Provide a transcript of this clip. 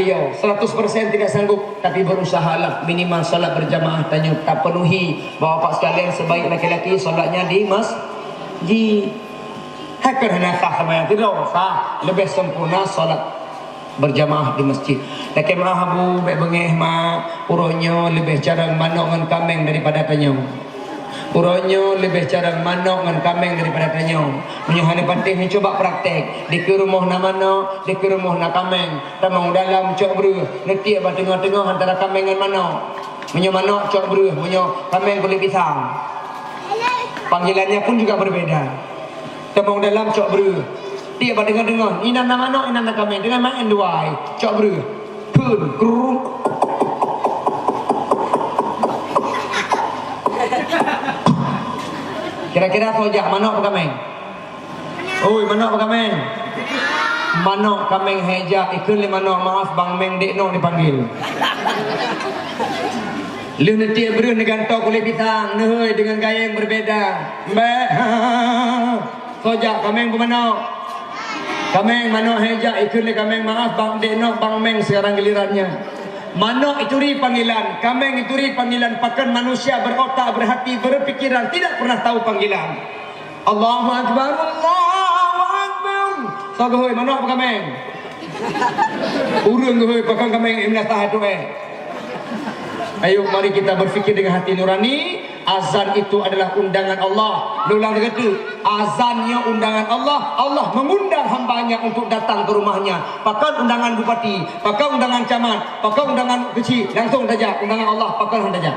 beliau 100% tidak sanggup, tapi berusahalah minimal solat berjamaah. Tanya tak penuhi, bapak sekalian, sebaik laki-laki solatnya di masjid. Hakkan nakah sama yang tidak sah, lebih sempurna solat berjamaah di masjid. Laki mahabu baik bengeh ma uronyo lebih cara manok ngan kameng daripada tanya. Uronyo lebih cara manok ngan kameng daripada tanya. Menyuhani penting ni coba praktek. Di ke rumah na manok, di ke rumah na kameng. Tamang dalam cok beruh. Nanti abang tengah-tengah antara kameng dengan manok. Menyo manok cok beruh, menyo kameng kulit pisang. Panggilannya pun juga berbeda. Tamang dalam cok beruh. Dia abang tengah-tengah. Inan na manok, inan na kameng. Dengan main duai. Cok beruh. Pun, kerung. Kira-kira sojak manok apa kameng? Oi, manok apa kameng? Manok kameng heja ikun le manok, maaf bang meng dekno dipanggil. Lu nanti beru dengan tok kulit pisang, nehoi dengan gaya yang berbeda. Mbak. Sojak kameng manok. Kameng manok heja ikun le kameng, maaf bang dekno bang meng sekarang gilirannya. Manok ituri panggilan, kameng ituri panggilan. Pakan manusia berotak, berhati, berpikiran, tidak pernah tahu panggilan. Allahu Akbar, Allahu Akbar. So gohoi manok apa kameng? Urung gohoi pakan kameng imna tahat tu Ayo mari kita berfikir dengan hati nurani. Azan itu adalah undangan Allah. Ulang kata, azannya undangan Allah. Allah mengundang hambanya untuk datang ke rumahnya. Pakai undangan bupati, pakai undangan camat, pakai undangan kecil, langsung saja undangan Allah pakai saja.